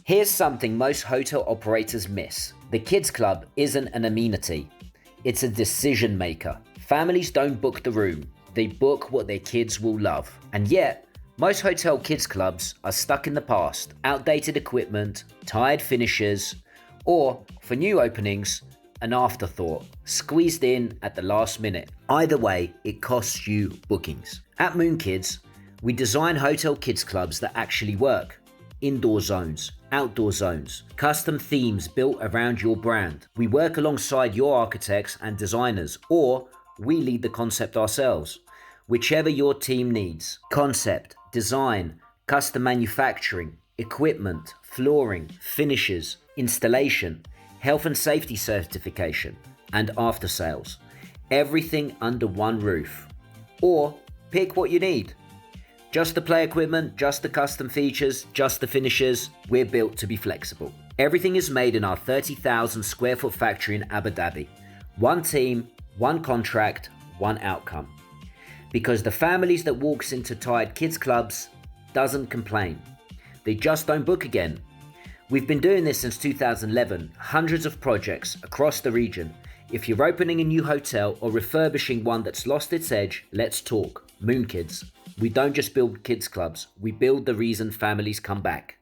Here's something most hotel operators miss. The kids club isn't an amenity. It's a decision maker. Families don't book the room. They book what their kids will love. And yet, most hotel kids clubs are stuck in the past. Outdated equipment, tired finishes, or, for new openings, an afterthought, squeezed in at the last minute. Either way, it costs you bookings. At Moon Kids, we design hotel kids clubs that actually work. Indoor zones, outdoor zones, custom themes built around your brand. We work alongside your architects and designers, or we lead the concept ourselves. Whichever your team needs. Concept, design, custom manufacturing, equipment, flooring, finishes, installation, health and safety certification, and after sales. Everything under one roof. Or pick what you need. Just the play equipment, just the custom features, just the finishes. We're built to be flexible. Everything is made in our 30,000 square foot factory in Abu Dhabi. One team, one contract, one outcome. Because the families that walks into tired kids clubs doesn't complain. They just don't book again. We've been doing this since 2011, hundreds of projects across the region. If you're opening a new hotel or refurbishing one that's lost its edge, let's talk. Moon Kids. We don't just build kids clubs, we build the reason families come back.